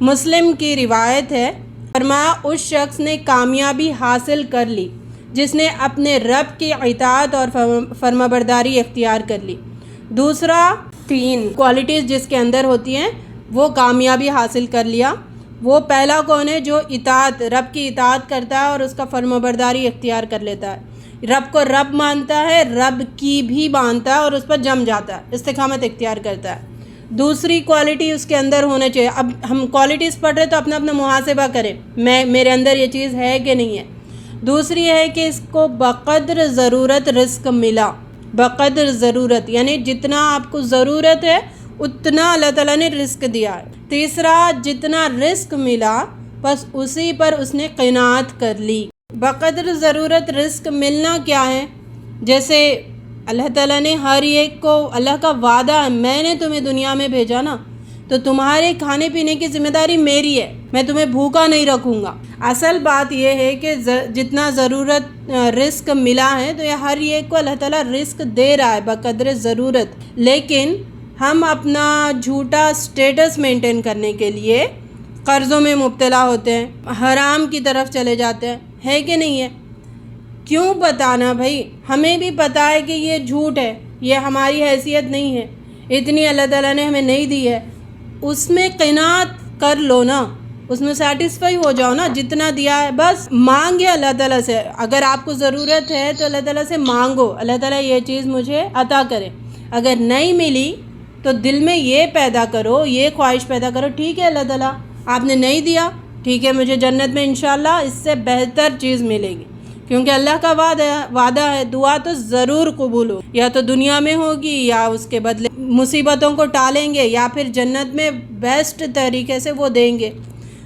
مسلم کی روایت ہے، فرمایا اس شخص نے کامیابی حاصل کر لی جس نے اپنے رب کی اطاعت اور فرمانبرداری اختیار کر لی۔ دوسرا 3 کوالٹیز جس کے اندر ہوتی ہیں وہ کامیابی حاصل کر لیا۔ وہ پہلا کون ہے؟ جو رب کی اطاعت کرتا ہے اور اس کا فرمانبرداری اختیار کر لیتا ہے، رب کو رب مانتا ہے، رب کی بھی مانتا ہے اور اس پر جم جاتا ہے، استقامت اختیار کرتا ہے۔ دوسری کوالٹی اس کے اندر ہونا چاہیے۔ اب ہم کوالٹیز پڑھ رہے تو اپنا محاسبہ کریں، میرے اندر یہ چیز ہے کہ نہیں ہے۔ دوسری ہے کہ اس کو بقدر ضرورت رزق ملا، بقدر ضرورت یعنی جتنا آپ کو ضرورت ہے اتنا اللہ تعالیٰ نے رزق دیا ہے۔ تیسرا جتنا رزق ملا بس اسی پر اس نے قناعت کر لی۔ بقدر ضرورت رزق ملنا کیا ہے؟ جیسے اللہ تعالیٰ نے ہر ایک کو، اللہ کا وعدہ ہے میں نے تمہیں دنیا میں بھیجا نا تو تمہارے کھانے پینے کی ذمہ داری میری ہے، میں تمہیں بھوکا نہیں رکھوں گا۔ اصل بات یہ ہے کہ جتنا ضرورت رزق ملا ہے تو یہ ہر ایک کو اللہ تعالیٰ رزق دے رہا ہے بقدر ضرورت، لیکن ہم اپنا جھوٹا سٹیٹس مینٹین کرنے کے لیے قرضوں میں مبتلا ہوتے ہیں، حرام کی طرف چلے جاتے ہیں، ہے کہ نہیں ہے؟ کیوں بتانا بھائی، ہمیں بھی پتہ ہے کہ یہ جھوٹ ہے، یہ ہماری حیثیت نہیں ہے، اتنی اللہ تعالیٰ نے ہمیں نہیں دی ہے، اس میں قناعت کر لو نا، اس میں سیٹسفائی ہو جاؤ نا، جتنا دیا ہے بس مانگے اللہ تعالیٰ سے۔ اگر آپ کو ضرورت ہے تو اللہ تعالیٰ سے مانگو، اللہ تعالیٰ یہ چیز مجھے عطا کرے۔ اگر نہیں ملی تو دل میں یہ پیدا کرو، یہ خواہش پیدا کرو، ٹھیک ہے اللہ تعالیٰ آپ نے نہیں دیا، ٹھیک ہے مجھے جنت میں انشاءاللہ اس سے بہتر چیز ملے گی، کیونکہ اللہ کا وعدہ ہے دعا تو ضرور قبول ہو، یا تو دنیا میں ہوگی یا اس کے بدلے مصیبتوں کو ٹالیں گے یا پھر جنت میں بیسٹ طریقے سے وہ دیں گے،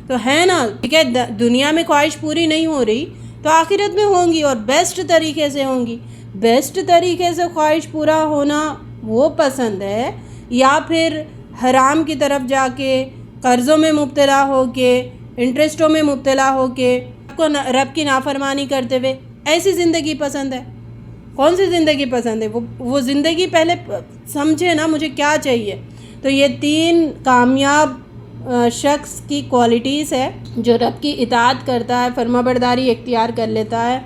تو ہے نا، ٹھیک ہے دنیا میں خواہش پوری نہیں ہو رہی تو آخرت میں ہوں گی اور بیسٹ طریقے سے ہوں گی۔ بیسٹ طریقے سے خواہش پورا ہونا وہ پسند ہے یا پھر حرام کی طرف جا کے قرضوں میں مبتلا ہو کے انٹرسٹوں میں مبتلا ہو کے رب کی نافرمانی کرتے ہوئے ایسی زندگی پسند ہے؟ کون سی زندگی پسند ہے؟ وہ زندگی پہلے سمجھے نا مجھے کیا چاہیے۔ تو یہ 3 کامیاب شخص کی کوالٹیز ہے جو رب کی اطاعت کرتا ہے، فرمانبرداری اختیار کر لیتا ہے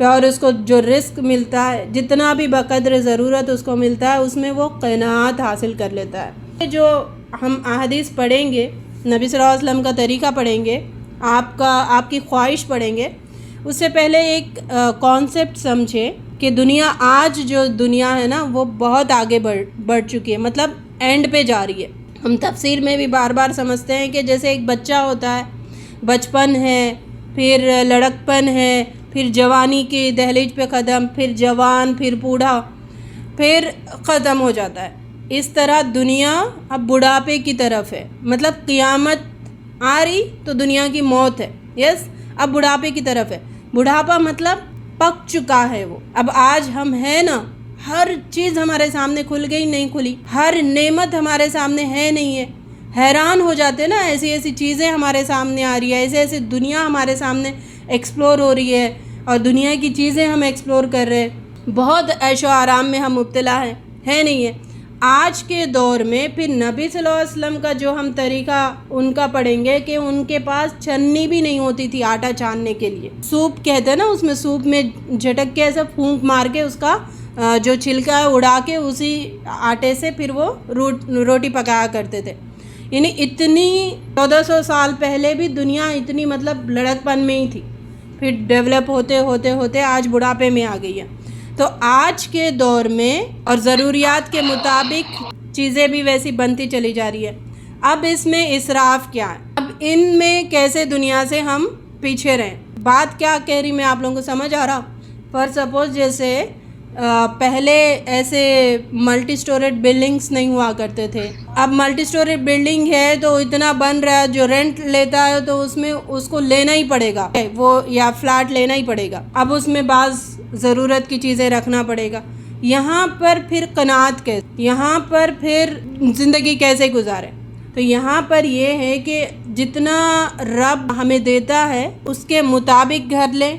اور اس کو جو رزق ملتا ہے جتنا بھی بقدر ضرورت اس کو ملتا ہے اس میں وہ قناعت حاصل کر لیتا ہے۔ جو ہم احادیث پڑھیں گے، نبی صلی اللہ علیہ وسلم کا طریقہ پڑھیں گے، آپ کی خواہش پڑھیں گے، اس سے پہلے ایک کانسیپٹ سمجھے کہ آج جو دنیا ہے نا وہ بہت آگے بڑھ چکی ہے، مطلب اینڈ پہ جا رہی ہے۔ ہم تفسیر میں بھی بار بار سمجھتے ہیں کہ جیسے ایک بچہ ہوتا ہے، بچپن ہے، پھر لڑکپن ہے، پھر جوانی کی دہلیز پہ قدم، پھر جوان، پھر بوڑھا، پھر ختم ہو جاتا ہے۔ اس طرح دنیا اب بڑھاپے کی طرف ہے، مطلب قیامت آ رہی تو دنیا کی موت ہے، اب بڑھاپے کی طرف ہے۔ بڑھاپا مطلب پک چکا ہے وہ، اب آج ہم ہیں نا، ہر چیز ہمارے سامنے کھل گئی نہیں کھلی، ہر نعمت ہمارے سامنے ہے نہیں ہے، حیران ہو جاتے نا، ایسی چیزیں ہمارے سامنے آ رہی ہے، ایسے دنیا ہمارے سامنے ایکسپلور ہو رہی ہے اور دنیا کی چیزیں ہم ایکسپلور کر رہے ہیں، بہت عیش و آرام میں ہم مبتلا ہیں، ہے نہیں ہے۔ آج کے دور میں پھر نبی صلی اللہ علیہ وسلم کا جو ہم طریقہ ان کا پڑھیں گے کہ ان کے پاس چھنی بھی نہیں ہوتی تھی آٹا چھاننے کے لیے، سوپ کہتے ہیں نا، اس میں سوپ میں جھٹک کے ایسا پھونک مار کے اس کا جو چھلکا ہے اڑا کے اسی آٹے سے پھر وہ روٹی پکایا کرتے تھے۔ یعنی اتنی 1400 سال پہلے بھی دنیا اتنی مطلب لڑکپن میں ہی تھی، پھر ڈیولپ ہوتے آج بڑھاپے میں آ گئی ہے۔ تو آج کے دور میں اور ضروریات کے مطابق چیزیں بھی ویسی بنتی چلی جا رہی ہے۔ اب اس میں اسراف کیا ہے؟ اب ان میں کیسے دنیا سے ہم پیچھے رہیں؟ بات کیا کہہ رہی میں آپ لوگوں کو سمجھ آ رہا؟ فار سپوز جیسے پہلے ایسے ملٹی سٹوریج بلڈنگس نہیں ہوا کرتے تھے، اب ملٹی سٹوریج بلڈنگ ہے تو اتنا بن رہا ہے، جو رینٹ لیتا ہے تو اس میں اس کو لینا ہی پڑے گا، وہ یا فلیٹ لینا ہی پڑے گا، اب اس میں بعض ضرورت کی چیزیں رکھنا پڑے گا۔ یہاں پر پھر قناعت کیسے، یہاں پر پھر زندگی کیسے گزارے؟ تو یہاں پر یہ ہے کہ جتنا رب ہمیں دیتا ہے اس کے مطابق گھر لیں،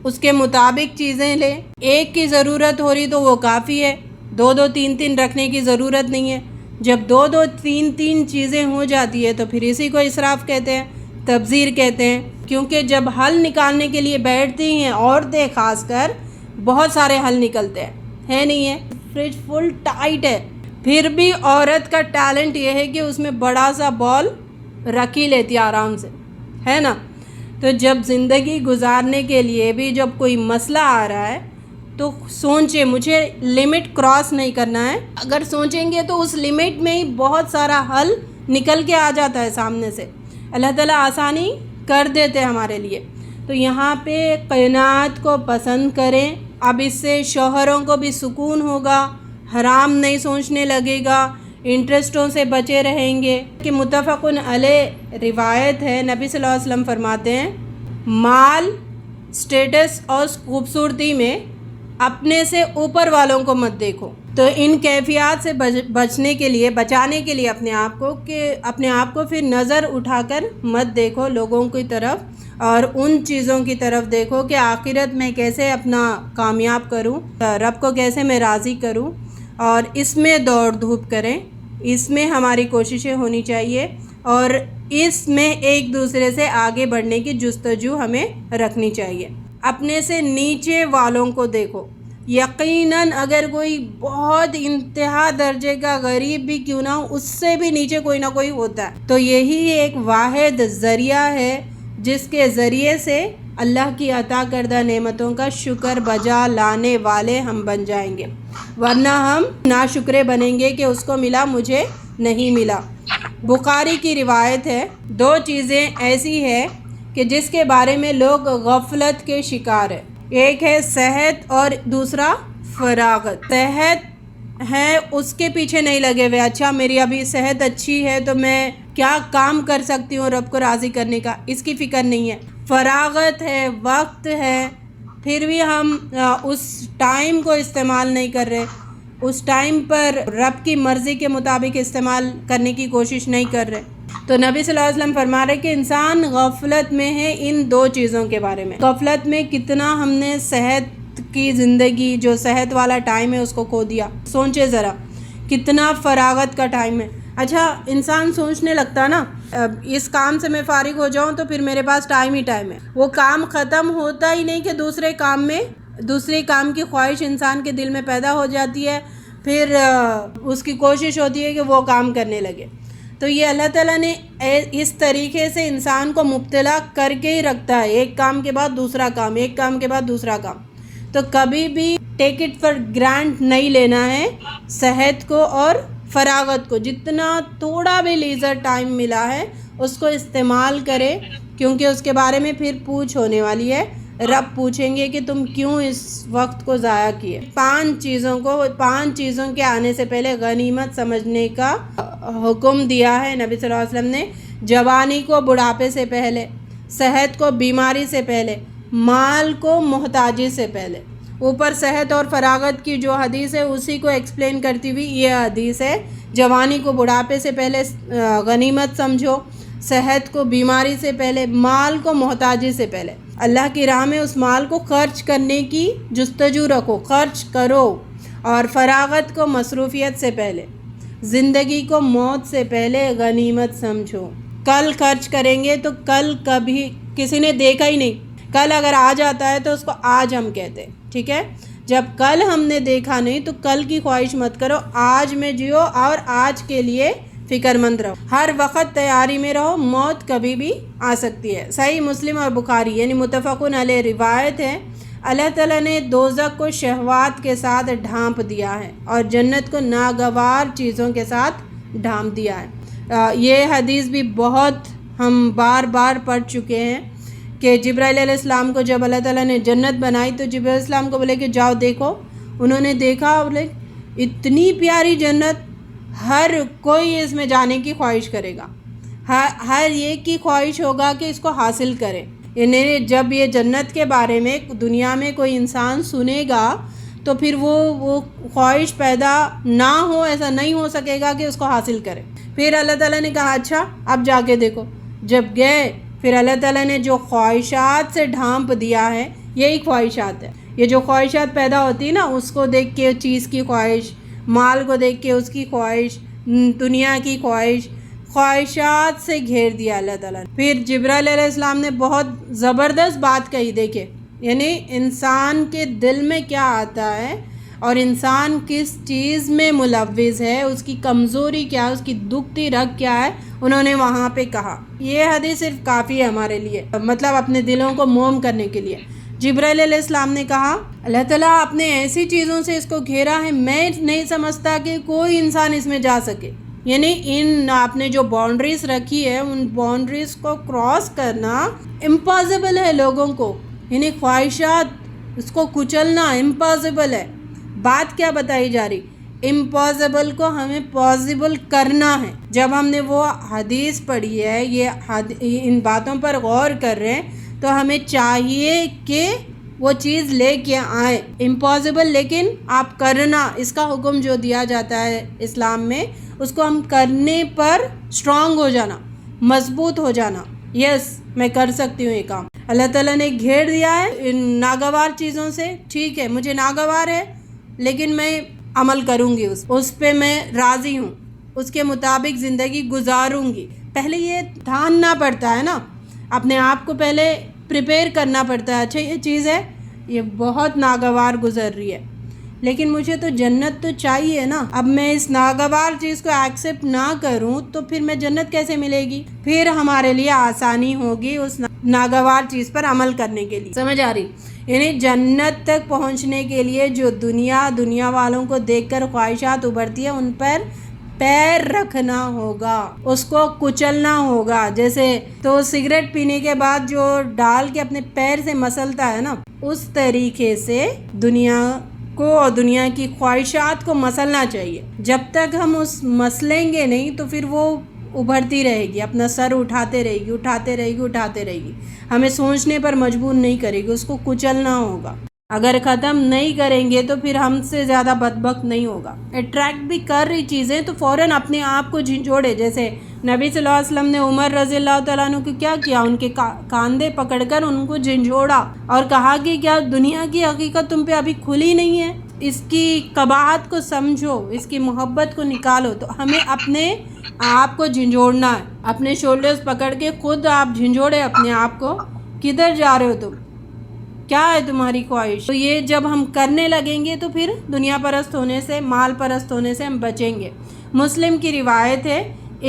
اس کے مطابق چیزیں لیں، ایک کی ضرورت ہو رہی تو وہ کافی ہے، 2 3 رکھنے کی ضرورت نہیں ہے، جب دو دو تین تین چیزیں ہو جاتی ہے تو پھر اسی کو اسراف کہتے ہیں، تبذیر کہتے ہیں، کیونکہ جب حل نکالنے کے لیے بیٹھتی ہیں عورتیں خاص کر، بہت سارے حل نکلتے ہیں، ہے نہیں ہے، فریج فل ٹائٹ ہے، پھر بھی عورت کا ٹیلنٹ یہ ہے کہ اس میں بڑا سا بال رکھ ہی لیتی آرام سے، ہے نا۔ تو جب زندگی گزارنے کے لیے بھی جب کوئی مسئلہ آ رہا ہے تو سوچیں، مجھے لمٹ کراس نہیں کرنا ہے، اگر سوچیں گے تو اس لمٹ میں ہی بہت سارا حل نکل کے آ جاتا ہے سامنے سے، اللہ تعالیٰ آسانی کر دیتے ہمارے لیے۔ تو یہاں پہ قناعت کو پسند کریں، اب اس سے شوہروں کو بھی سکون ہوگا، حرام نہیں سوچنے لگے گا، انٹرسٹوں سے بچے رہیں گے کہ متفقن علیہ روایت ہے، نبی صلی اللہ علیہ وسلم فرماتے ہیں مال، سٹیٹس اور خوبصورتی میں اپنے سے اوپر والوں کو مت دیکھو۔ تو ان کیفیات سے بچانے کے لیے اپنے آپ کو پھر نظر اٹھا کر مت دیکھو لوگوں کی طرف، اور ان چیزوں کی طرف دیکھو کہ آخرت میں کیسے اپنا کامیاب کروں، رب کو کیسے میں راضی کروں، اور اس میں دوڑ دھوپ کریں، اس میں ہماری کوششیں ہونی چاہیے، اور اس میں ایک دوسرے سے آگے بڑھنے کی جستجو ہمیں رکھنی چاہیے۔ اپنے سے نیچے والوں کو دیکھو، یقیناً اگر کوئی بہت انتہا درجے کا غریب بھی کیوں نہ ہو، اس سے بھی نیچے کوئی نہ کوئی ہوتا ہے، تو یہی ایک واحد ذریعہ ہے جس کے ذریعے سے اللہ کی عطا کردہ نعمتوں کا شکر بجا لانے والے ہم بن جائیں گے، ورنہ ہم ناشکرے بنیں گے کہ اس کو ملا مجھے نہیں ملا۔ بخاری کی روایت ہے، دو چیزیں ایسی ہیں کہ جس کے بارے میں لوگ غفلت کے شکار ہیں، ایک ہے صحت اور دوسرا فراغت۔ صحت ہے اس کے پیچھے نہیں لگے ہوئے، اچھا میری ابھی صحت اچھی ہے تو میں کیا کام کر سکتی ہوں رب کو راضی کرنے کا، اس کی فکر نہیں ہے۔ فراغت ہے، وقت ہے، پھر بھی ہم اس ٹائم کو استعمال نہیں کر رہے، اس ٹائم پر رب کی مرضی کے مطابق استعمال کرنے کی کوشش نہیں کر رہے۔ تو نبی صلی اللہ علیہ وسلم فرما رہے کہ انسان غفلت میں ہے ان دو چیزوں کے بارے میں۔ غفلت میں کتنا ہم نے صحت کی زندگی، جو صحت والا ٹائم ہے اس کو کھو دیا، سوچے ذرا کتنا فراغت کا ٹائم ہے۔ اچھا انسان سوچنے لگتا نا، اس کام سے میں فارغ ہو جاؤں تو پھر میرے پاس ٹائم ہی ٹائم ہے، وہ کام ختم ہوتا ہی نہیں کہ دوسرے کام کی خواہش انسان کے دل میں پیدا ہو جاتی ہے، پھر اس کی کوشش ہوتی ہے کہ وہ کام کرنے لگے۔ تو یہ اللہ تعالیٰ نے اس طریقے سے انسان کو مبتلا کر کے ہی رکھتا ہے، ایک کام کے بعد دوسرا کام، ایک کام کے بعد دوسرا کام۔ تو کبھی بھی ٹیک اٹ فار گرانٹ نہیں لینا ہے صحت کو اور فراغت کو، جتنا تھوڑا بھی لیزر ٹائم ملا ہے اس کو استعمال کرے، کیونکہ اس کے بارے میں پھر پوچھ ہونے والی ہے، رب پوچھیں گے کہ تم کیوں اس وقت کو ضائع کیے۔ 5 چیزوں کے آنے سے پہلے غنیمت سمجھنے کا حکم دیا ہے نبی صلی اللہ علیہ وسلم نے، جوانی کو بڑھاپے سے پہلے، صحت کو بیماری سے پہلے، مال کو محتاجی سے پہلے۔ اوپر صحت اور فراغت کی جو حدیث ہے اسی کو ایکسپلین کرتی ہوئی یہ حدیث ہے، جوانی کو بڑھاپے سے پہلے غنیمت سمجھو، صحت کو بیماری سے پہلے، مال کو محتاجی سے پہلے۔ اللہ کی راہ میں اس مال کو خرچ کرنے کی جستجو رکھو، خرچ کرو، اور فراغت کو مصروفیت سے پہلے، زندگی کو موت سے پہلے غنیمت سمجھو۔ کل خرچ کریں گے تو کل کبھی کسی نے دیکھا ہی نہیں، کل اگر آ جاتا ہے تو اس کو آج ہم کہتے ہیں، ٹھیک ہے؟ جب کل ہم نے دیکھا نہیں تو کل کی خواہش مت کرو، آج میں جیو اور آج کے لیے فکر مند رہو، ہر وقت تیاری میں رہو، موت کبھی بھی آ سکتی ہے۔ صحیح مسلم اور بخاری یعنی متفقن علیہ روایت ہے، اللہ تعالیٰ نے دوزخ کو شہوات کے ساتھ ڈھانپ دیا ہے اور جنت کو ناگوار چیزوں کے ساتھ ڈھانپ دیا ہے۔ یہ حدیث بھی بہت ہم بار بار پڑھ چکے ہیں کہ جبرائیل علیہ السلام کو جب اللہ تعالیٰ نے جنت بنائی تو جبرائیل علیہ السلام کو بولے کہ جاؤ دیکھو، انہوں نے دیکھا، بولے اتنی پیاری جنت، ہر کوئی اس میں جانے کی خواہش کرے گا، ہر ایک کی خواہش ہوگا کہ اس کو حاصل کرے۔ یعنی جب یہ جنت کے بارے میں دنیا میں کوئی انسان سنے گا تو پھر وہ خواہش پیدا نہ ہو، ایسا نہیں ہو سکے گا کہ اس کو حاصل کرے۔ پھر اللہ تعالیٰ نے کہا اچھا اب جا کے دیکھو، جب گئے پھر اللہ تعالیٰ نے جو خواہشات سے ڈھانپ دیا ہے، یہی خواہشات ہے، یہ جو خواہشات پیدا ہوتی ہے نا، اس کو دیکھ کے چیز کی خواہش، مال کو دیکھ کے اس کی خواہش، دنیا کی خواہشات سے گھیر دیا اللہ تعالیٰ نے۔ پھر جبرائیل علیہ السلام نے بہت زبردست بات کہی، دیکھے یعنی انسان کے دل میں کیا آتا ہے اور انسان کس چیز میں ملوث ہے، اس کی کمزوری کیا ہے، اس کی دکھتی رگ کیا ہے، انہوں نے وہاں پہ کہا۔ یہ حدیث صرف کافی ہے ہمارے لیے، مطلب اپنے دلوں کو موم کرنے کے لیے۔ جبرائیل علیہ السلام نے کہا اللہ تعالیٰ آپ نے ایسی چیزوں سے اس کو گھیرا ہے، میں نہیں سمجھتا کہ کوئی انسان اس میں جا سکے، یعنی آپ نے جو باؤنڈریز رکھی ہے ان باؤنڈریز کو کراس کرنا امپاسبل ہے لوگوں کو، یعنی خواہشات اس کو کچلنا امپاسبل ہے۔ بات کیا بتائی جا رہی، امپاسبل کو ہمیں پاسبل کرنا ہے۔ جب ہم نے وہ حدیث پڑھی ہے، ان باتوں پر غور کر رہے ہیں تو ہمیں چاہیے کہ وہ چیز لے کے آئیں امپاسبل، لیکن آپ کرنا، اس کا حکم جو دیا جاتا ہے اسلام میں، اس کو ہم کرنے پر اسٹرانگ ہو جانا، مضبوط ہو جانا، یس میں کر سکتی ہوں یہ کام۔ اللہ تعالیٰ نے گھیر دیا ہے ان ناگوار چیزوں سے، ٹھیک ہے مجھے ناگوار ہے لیکن میں عمل کروں گی، اس پہ میں راضی ہوں، اس کے مطابق زندگی گزاروں گی۔ پہلے یہ دھاننا پڑتا ہے نا، اپنے آپ کو پہلے پریپیئر کرنا پڑتا ہے، اچھا یہ چیز ہے یہ بہت ناگوار گزر رہی ہے لیکن مجھے تو جنت تو چاہیے نا، اب میں اس ناگوار چیز کو ایکسیپٹ نہ کروں تو پھر میں جنت کیسے ملے گی؟ پھر ہمارے لیے آسانی ہوگی اس ناگوار چیز پر عمل کرنے کے لیے، سمجھ آ رہی؟ یعنی جنت تک پہنچنے کے لیے جو دنیا والوں کو دیکھ کر خواہشات ابھرتی ہے ان پر پیر رکھنا ہوگا، اس کو کچلنا ہوگا۔ جیسے تو سگریٹ پینے کے بعد جو ڈال کے اپنے پیر سے مسلتا ہے نا، اس طریقے سے دنیا کو اور دنیا کی خواہشات کو مسلنا چاہیے۔ جب تک ہم اس مسلیں گے نہیں تو پھر وہ ابھرتی رہے گی، اپنا سر اٹھاتے رہے گی، ہمیں سوچنے پر مجبور نہیں کرے گی، اس کو کچلنا ہوگا۔ اگر ختم نہیں کریں گے تو پھر ہم سے زیادہ بدبخت نہیں ہوگا۔ اٹریکٹ بھی کر رہی چیزیں تو فوراً اپنے آپ کو جھنجھوڑے، جیسے نبی صلی اللہ علیہ وسلم نے عمر رضی اللہ تعالیٰ عنہ کو کیا کیا، ان کے کاندھے پکڑ کر ان کو جھنجھوڑا اور کہا کہ کیا دنیا کی حقیقت تم پہ ابھی کھلی نہیں ہے، اس کی قباحت کو سمجھو، اس کی محبت کو نکالو۔ تو ہمیں اپنے آپ کو جھنجھوڑنا ہے، اپنے شولڈرز پکڑ کے خود آپ جھنجھوڑے اپنے آپ کو، کدھر جا رہے ہو تم، کیا ہے تمہاری خواہش؟ تو یہ جب ہم کرنے لگیں گے تو پھر دنیا پرست ہونے سے، مال پرست ہونے سے ہم بچیں گے۔ مسلم کی روایت ہے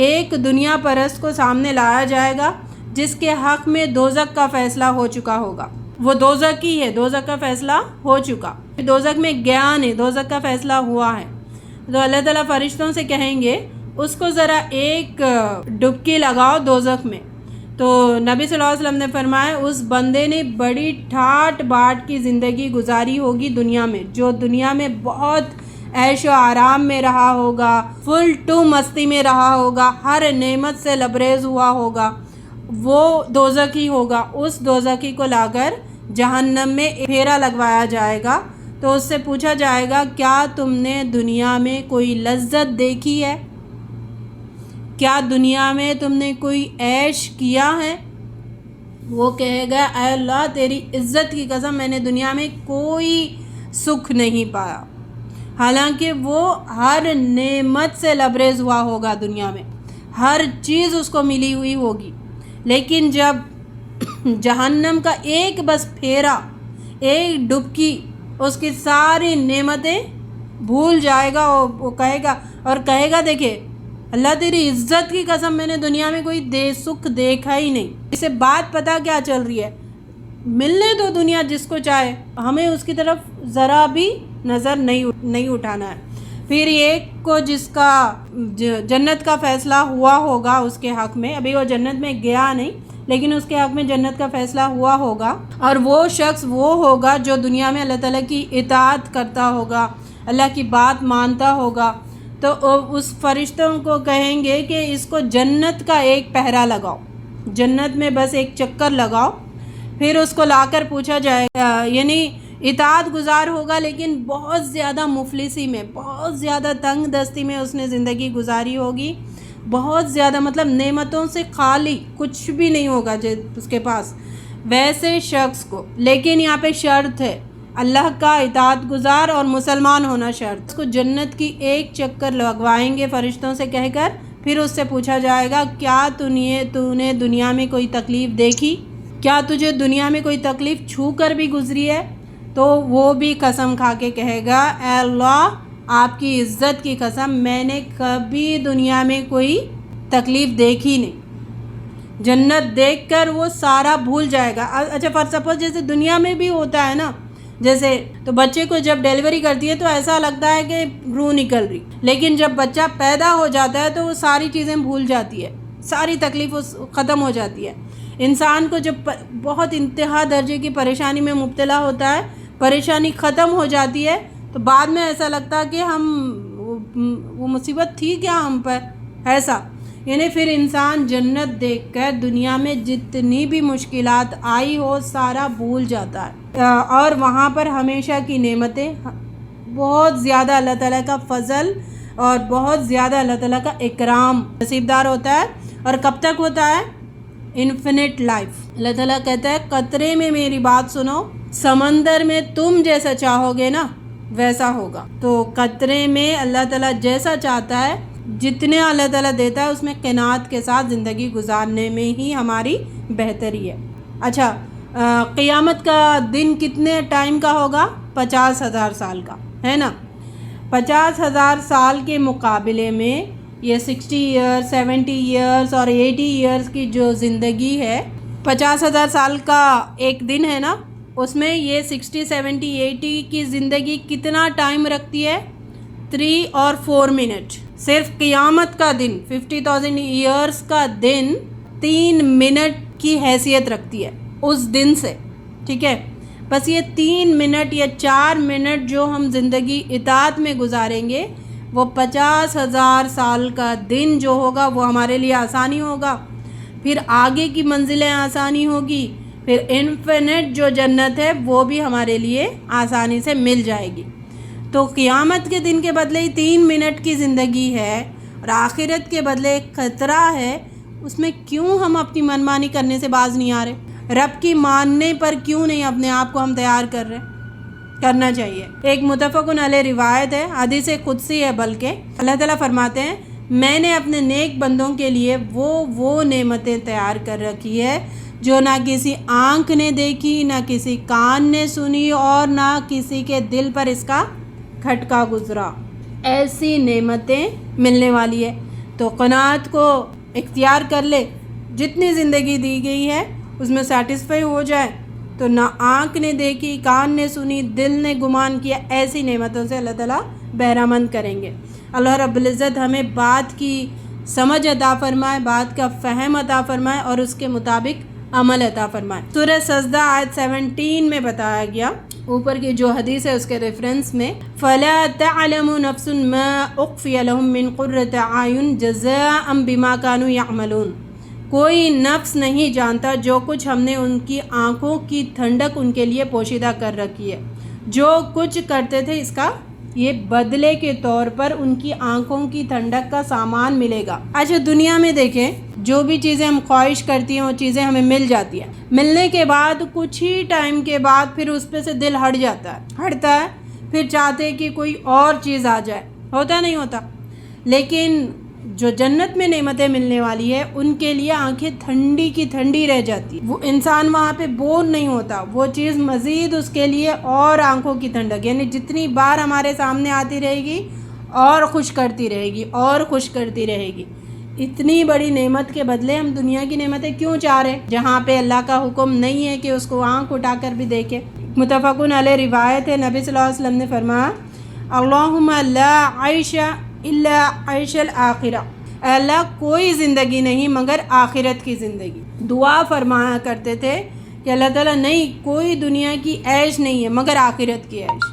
ایک دنیا پرست کو سامنے لایا جائے گا جس کے حق میں دوزخ کا فیصلہ ہو چکا ہوگا، وہ دوزخ ہی ہے، دوزخ کا فیصلہ ہو چکا، دوزخ میں گیا نہیں، دوزخ کا فیصلہ ہوا ہے۔ تو اللہ تعالیٰ فرشتوں سے کہیں گے اس کو ذرا ایک ڈبکی لگاؤ دوزخ میں۔ تو نبی صلی اللہ علیہ وسلم نے فرمایا اس بندے نے بڑی ٹھاٹ باٹ کی زندگی گزاری ہوگی دنیا میں، جو دنیا میں بہت عیش و آرام میں رہا ہوگا، فل ٹو مستی میں رہا ہوگا، ہر نعمت سے لبریز ہوا ہوگا، وہ دوزخی ہوگا۔ اس دوزخی کو لا کر جہنم میں پھیرا لگوایا جائے گا تو اس سے پوچھا جائے گا کیا تم نے دنیا میں کوئی لذت دیکھی ہے؟ کیا دنیا میں تم نے کوئی عیش کیا ہے؟ وہ کہے گا اے اللہ تیری عزت کی قسم میں نے دنیا میں کوئی سکھ نہیں پایا، حالانکہ وہ ہر نعمت سے لبریز ہوا ہوگا، دنیا میں ہر چیز اس کو ملی ہوئی ہوگی، لیکن جب جہنم کا ایک بس پھیرا، ایک ڈبکی، اس کی ساری نعمتیں بھول جائے گا، وہ کہے گا دیکھے اللہ تیری عزت کی قسم میں نے دنیا میں کوئی سکھ دیکھا ہی نہیں۔ اسے بات پتہ کیا چل رہی ہے، ملنے دو دنیا جس کو چاہے، ہمیں اس کی طرف ذرا بھی نظر نہیں اٹھانا ہے۔ پھر ایک کو جس کا جنت کا فیصلہ ہوا ہوگا اس کے حق میں، ابھی وہ جنت میں گیا نہیں لیکن اس کے حق میں جنت کا فیصلہ ہوا ہوگا، اور وہ شخص وہ ہوگا جو دنیا میں اللہ تعالیٰ کی اطاعت کرتا ہوگا، اللہ کی بات مانتا ہوگا۔ تو اس فرشتوں کو کہیں گے کہ اس کو جنت کا ایک پہرا لگاؤ، جنت میں بس ایک چکر لگاؤ۔ پھر اس کو لا کر پوچھا جائے گا، یعنی اطاعت گزار ہوگا لیکن بہت زیادہ مفلسی میں، بہت زیادہ تنگ دستی میں اس نے زندگی گزاری ہوگی، بہت زیادہ مطلب نعمتوں سے خالی، کچھ بھی نہیں ہوگا اس کے پاس، ویسے شخص کو۔ لیکن یہاں پہ شرط ہے، اللہ کا اطاعت گزار اور مسلمان ہونا شرط۔ اس کو جنت کی ایک چکر لگوائیں گے فرشتوں سے کہہ کر، پھر اس سے پوچھا جائے گا کیا تو نے دنیا میں کوئی تکلیف دیکھی؟ کیا تجھے دنیا میں کوئی تکلیف چھو کر بھی گزری ہے؟ تو وہ بھی قسم کھا کے کہے گا اے اللہ آپ کی عزت کی قسم میں نے کبھی دنیا میں کوئی تکلیف دیکھی نہیں۔ جنت دیکھ کر وہ سارا بھول جائے گا۔ اچھا فار سپوز جیسے دنیا میں بھی ہوتا ہے نا، جیسے تو بچے کو جب ڈیلیوری کرتی ہے تو ایسا لگتا ہے کہ روح نکل رہی، لیکن جب بچہ پیدا ہو جاتا ہے تو وہ ساری چیزیں بھول جاتی ہے، ساری تکلیف ختم ہو جاتی ہے۔ انسان کو جب بہت انتہا درجے کی پریشانی میں مبتلا ہوتا ہے، پریشانی ختم ہو جاتی ہے تو بعد میں ایسا لگتا ہے کہ وہ مصیبت تھی کیا ہم پر، ایسا یعنی پھر انسان جنت دیکھ کر دنیا میں جتنی بھی مشکلات آئی ہو سارا بھول جاتا ہے، اور وہاں پر ہمیشہ کی نعمتیں، بہت زیادہ اللہ تعالیٰ کا فضل اور بہت زیادہ اللہ تعالیٰ کا اکرام نصیبدار ہوتا ہے۔ اور کب تک ہوتا ہے؟ Infinite life. اللہ تعالیٰ کہتا ہے قطرے میں میری بات سنو، سمندر میں تم جیسا چاہو گے نا ویسا ہوگا۔ تو قطرے میں اللہ تعالیٰ جیسا چاہتا ہے، جتنے اللہ تعالیٰ دیتا ہے اس میں قناعت کے ساتھ زندگی گزارنے میں ہی ہماری بہتری ہے۔ اچھا قیامت کا دن کتنے ٹائم کا ہوگا؟ 50,000 سال کا ہے نا۔ 50,000 سال کے مقابلے میں یہ 60 ایئرس 70 ایئرس اور 80 ایئرس کی جو زندگی ہے، 50,000 سال کا ایک دن ہے نا، اس میں یہ 60 70 80 کی زندگی کتنا ٹائم رکھتی ہے؟ 3 اور 4 منٹ۔ صرف قیامت کا دن 50,000 ایئرس کا دن 3 منٹ کی حیثیت رکھتی ہے اس دن سے، ٹھیک ہے؟ بس یہ 3 منٹ یا 4 منٹ جو ہم زندگی اطاعت میں گزاریں گے، وہ 50,000 سال کا دن جو ہوگا وہ ہمارے لیے آسانی ہوگا، پھر آگے کی منزلیں آسانی ہوگی، پھر انفینٹ جو جنت ہے وہ بھی ہمارے لیے آسانی سے مل جائے گی۔ تو قیامت کے دن کے بدلے 3 منٹ کی زندگی ہے اور آخرت کے بدلے ایک خطرہ ہے، اس میں کیوں ہم اپنی منمانی کرنے سے باز نہیں آ رہے؟ رب کی ماننے پر کیوں نہیں اپنے آپ کو ہم تیار کر رہے؟ کرنا چاہیے۔ ایک متفقن علیہ روایت ہے، حدیث قدسی ہے بلکہ، اللہ تعالیٰ فرماتے ہیں میں نے اپنے نیک بندوں کے لیے وہ نعمتیں تیار کر رکھی ہے جو نہ کسی آنکھ نے دیکھی، نہ کسی کان نے سنی اور نہ کسی کے دل پر اس کا کھٹکا گزرا۔ ایسی نعمتیں ملنے والی ہے، تو قناعت کو اختیار کر لے، جتنی زندگی دی گئی ہے اس میں سیٹسفائی ہو جائے، تو نہ آنکھ نے دیکھی، کان نے سنی، دل نے گمان کیا، ایسی نعمتوں سے اللہ تعالیٰ بہرہ مند کریں گے۔ اللہ رب العزت ہمیں بات کی سمجھ عطا فرمائے، بات کا فہم عطا فرمائے اور اس کے مطابق عمل عطا فرمائے۔ سورہ سجدہ آیت 17 میں بتایا گیا، اوپر کی جو حدیث ہے اس کے ریفرنس میں، فَلَا تَعْلَمُ نَفْسٌ مَا أُخْفِيَ لَهُم مِّن قُرَّةِ أَعْيُنٍ جَزَاءً بِمَا كَانُوا يَعْمَلُونَ۔ کوئی نفس نہیں جانتا جو کچھ ہم نے ان کی آنکھوں کی ٹھنڈک ان کے لیے پوشیدہ کر رکھی ہے، جو کچھ کرتے تھے اس کا یہ بدلے کے طور پر ان کی آنکھوں کی ٹھنڈک کا سامان ملے گا۔ اچھا دنیا میں دیکھیں جو بھی چیزیں ہم خواہش کرتی ہیں وہ چیزیں ہمیں مل جاتی ہیں، ملنے کے بعد کچھ ہی ٹائم کے بعد پھر اس پہ سے دل ہٹتا ہے، پھر چاہتے کہ کوئی اور چیز آ جائے، ہوتا نہیں ہوتا؟ لیکن جو جنت میں نعمتیں ملنے والی ہے ان کے لیے آنکھیں ٹھنڈی کی ٹھنڈی رہ جاتی، وہ انسان وہاں پہ بور نہیں ہوتا، وہ چیز مزید اس کے لیے اور آنکھوں کی ٹھنڈک، یعنی جتنی بار ہمارے سامنے آتی رہے گی اور خوش کرتی رہے گی اور خوش کرتی رہے گی۔ اتنی بڑی نعمت کے بدلے ہم دنیا کی نعمتیں کیوں چاہ رہے جہاں پہ اللہ کا حکم نہیں ہے کہ اس کو آنکھ اٹھا کر بھی دیکھے؟ متفقن علیہ روایت ہے، نبی صلی اللہ علیہ وسلم نے فرمایا اللہم لا عیش الا عیش الآخرہ، اے اللہ کوئی زندگی نہیں مگر آخرت کی زندگی۔ دعا فرمایا کرتے تھے کہ اللہ تعالیٰ نہیں، کوئی دنیا کی عیش نہیں ہے مگر آخرت کی عیش،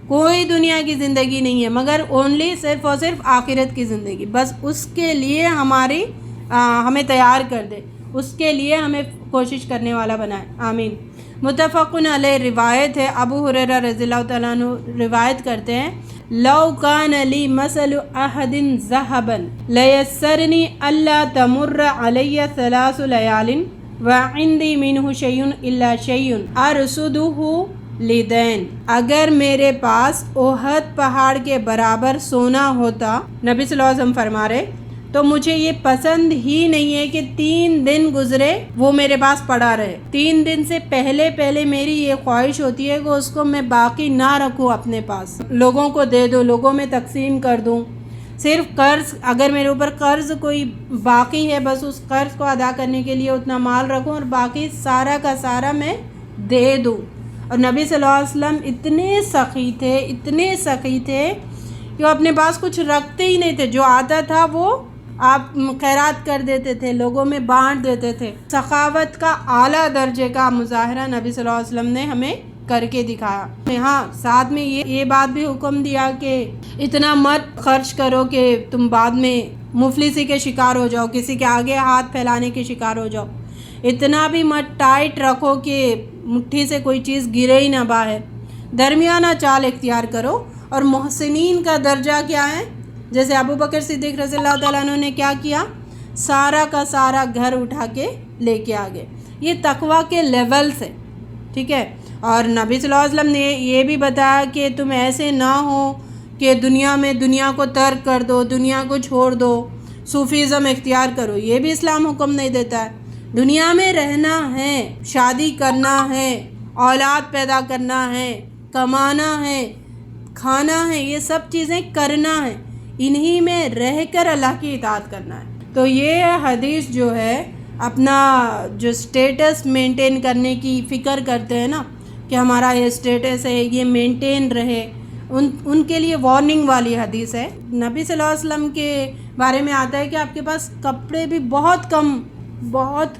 کوئی دنیا کی زندگی نہیں ہے مگر اونلی صرف اور صرف آخرت کی زندگی، بس اس کے لیے ہمیں تیار کر دے، اس کے لیے ہمیں کوشش کرنے والا بنائے، آمین۔ متفقن علیہ روایت ہے، ابو ہریرہ رضی اللہ تعالیٰ عنہ روایت کرتے ہیں لو کان لی مثل احد ذهبا لیسرنی الا تمر علی 3 لیال وعندی منہ شیء الا شیء ارصده لیدین، اگر میرے پاس احد پہاڑ کے برابر سونا ہوتا، نبی صلی اللہ علیہ وسلم فرما رہے، تو مجھے یہ پسند ہی نہیں ہے کہ 3 دن گزرے وہ میرے پاس پڑا رہے۔ 3 دن سے پہلے میری یہ خواہش ہوتی ہے کہ اس کو میں باقی نہ رکھوں اپنے پاس، لوگوں کو دے دوں، لوگوں میں تقسیم کر دوں۔ صرف قرض، اگر میرے اوپر قرض کوئی باقی ہے، بس اس قرض کو ادا کرنے کے لیے اتنا مال رکھوں اور باقی سارا کا سارا میں دے دوں۔ اور نبی صلی اللہ علیہ وسلم اتنے سخی تھے کہ وہ اپنے پاس کچھ رکھتے ہی نہیں تھے، جو آتا تھا وہ آپ خیرات کر دیتے تھے، لوگوں میں بانٹ دیتے تھے۔ سخاوت کا اعلیٰ درجے کا مظاہرہ نبی صلی اللہ علیہ وسلم نے ہمیں کر کے دکھایا۔ ہاں، ساتھ میں یہ بات بھی حکم دیا کہ اتنا مت خرچ کرو کہ تم بعد میں مفلسی کے شکار ہو جاؤ، کسی کے آگے ہاتھ پھیلانے کے شکار ہو جاؤ۔ اتنا بھی مت ٹائٹ رکھو کہ مٹھی سے کوئی چیز گرے ہی نہ باہر۔ درمیانہ چال اختیار کرو۔ اور محسنین کا درجہ کیا ہے؟ جیسے ابو بکر صدیق رضی اللہ تعالیٰ عنہ نے کیا کیا؟ سارا کا سارا گھر اٹھا کے لے کے آگے۔ یہ تقویٰ کے لیول سے، ٹھیک ہے۔ اور نبی صلی اللہ علیہ وسلم نے یہ بھی بتایا کہ تم ایسے نہ ہو کہ دنیا کو ترک کر دو، دنیا کو چھوڑ دو، صوفیزم اختیار کرو۔ یہ بھی اسلام حکم نہیں دیتا ہے۔ دنیا میں رہنا ہے، شادی کرنا ہے، اولاد پیدا کرنا ہے، کمانا ہے، کھانا ہے، یہ سب چیزیں کرنا ہے، انہی میں رہ کر اللہ کی اطاعت کرنا ہے۔ تو یہ حدیث جو ہے اپنا جو سٹیٹس مینٹین کرنے کی فکر کرتے ہیں نا، کہ ہمارا یہ سٹیٹس ہے، یہ مینٹین رہے، ان کے لیے وارننگ والی حدیث ہے۔ نبی صلی اللہ علیہ وسلم کے بارے میں آتا ہے کہ آپ کے پاس کپڑے بھی بہت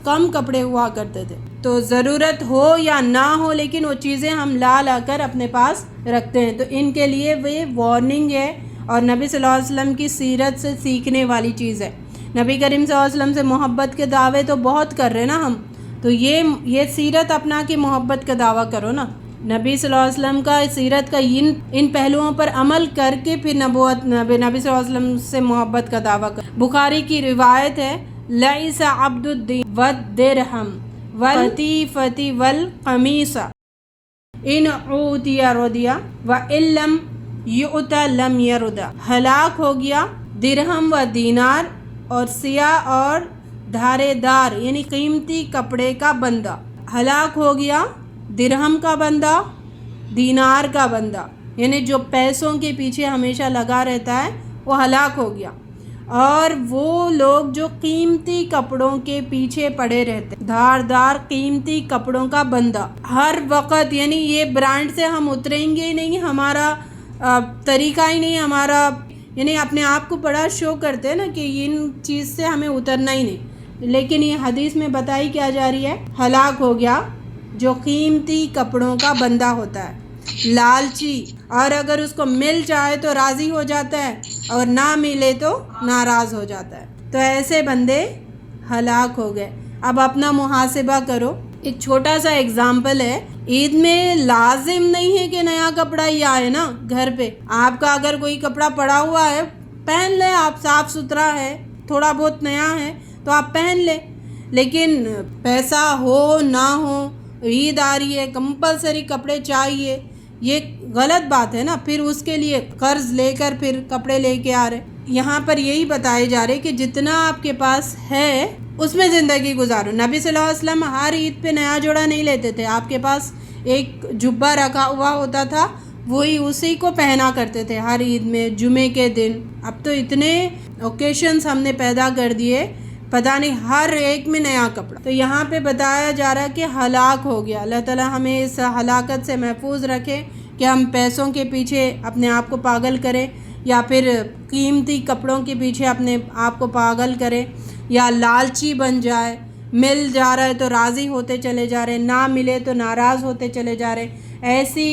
کم کپڑے ہوا کرتے تھے۔ تو ضرورت ہو یا نہ ہو، لیکن وہ چیزیں ہم لا کر اپنے پاس رکھتے ہیں، تو ان کے لیے وہ وارننگ ہے اور نبی صلی اللہ علیہ وسلم کی سیرت سے سیکھنے والی چیز ہے۔ نبی کریم صلی اللہ علیہ وسلم سے محبت کے دعوے تو بہت کر رہے نا ہم، تو یہ سیرت اپنا کے محبت کا دعویٰ کرو نا۔ نبی صلی اللہ علیہ وسلم کا سیرت کا ان پہلوؤں پر عمل کر کے پھر نبی صلی اللہ علیہ وسلم سے محبت کا دعویٰ کرو۔ بخاری کی روایت ہے، لَيْسَ عَبْدُ الدِّينِ وَالدِّرْهَمِ وَالْقَتِيفَةِ وَالْقَمِيصِ إِنْ أُوتِيَ رَضِيَ وَإِن لَّمْ يُؤْتَ لَمْ يَرْضَ۔ ہلاک ہو گیا درہم و دینار اور سیاہ اور دھارے دار یعنی قیمتی کپڑے کا بندہ۔ ہلاک ہو گیا درہم کا بندہ، دینار کا بندہ، یعنی جو پیسوں کے پیچھے ہمیشہ لگا رہتا ہے وہ ہلاک ہو گیا۔ اور وہ لوگ جو قیمتی کپڑوں کے پیچھے پڑے رہتے، دھاردار قیمتی کپڑوں کا بندہ ہر وقت، یعنی یہ برانڈ سے ہم اتریں گے ہی نہیں، ہمارا طریقہ ہی نہیں، ہمارا یعنی اپنے آپ کو بڑا شو کرتے ہیں نا کہ ان چیز سے ہمیں اترنا ہی نہیں، لیکن یہ حدیث میں بتائی کیا جا رہی ہے، ہلاک ہو گیا جو قیمتی کپڑوں کا بندہ ہوتا ہے، لالچی، اور اگر اس کو مل جائے تو راضی ہو جاتا ہے اور نہ ملے تو ناراض ہو جاتا ہے۔ تو ایسے بندے ہلاک ہو گئے۔ اب اپنا محاسبہ کرو۔ ایک چھوٹا سا اگزامپل ہے، عید میں لازم نہیں ہے کہ نیا کپڑا ہی آئے نا گھر پہ۔ آپ کا اگر کوئی کپڑا پڑا ہوا ہے پہن لیں، آپ صاف ستھرا ہے، تھوڑا بہت نیا ہے تو آپ پہن لیں، لیکن پیسہ ہو نہ ہو، عید آ رہی ہے کمپلسری کپڑے چاہیے، یہ غلط بات ہے نا۔ پھر اس کے لیے قرض لے کر پھر کپڑے لے کے آ رہے۔ یہاں پر یہی بتائے جا رہے کہ جتنا آپ کے پاس ہے اس میں زندگی گزارو۔ نبی صلی اللہ علیہ وسلم ہر عید پہ نیا جوڑا نہیں لیتے تھے، آپ کے پاس ایک جبہ رکھا ہوا ہوتا تھا، وہی اسی کو پہنا کرتے تھے ہر عید میں، جمعے کے دن۔ اب تو اتنے اوکیشنز ہم نے پیدا کر دیے، پتہ نہیں ہر ایک میں نیا کپڑا۔ تو یہاں پہ بتایا جا رہا ہے کہ ہلاک ہو گیا۔ اللہ تعالیٰ ہمیں اس ہلاکت سے محفوظ رکھے کہ ہم پیسوں کے پیچھے اپنے آپ کو پاگل کریں، یا پھر قیمتی کپڑوں کے پیچھے اپنے آپ کو پاگل کریں، یا لالچی بن جائے، مل جا رہا ہے تو راضی ہوتے چلے جا رہے، نہ ملے تو ناراض ہوتے چلے جا رہے۔ ایسی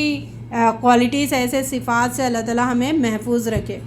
کوالٹیز، ایسے صفات سے اللہ تعالیٰ ہمیں محفوظ رکھے۔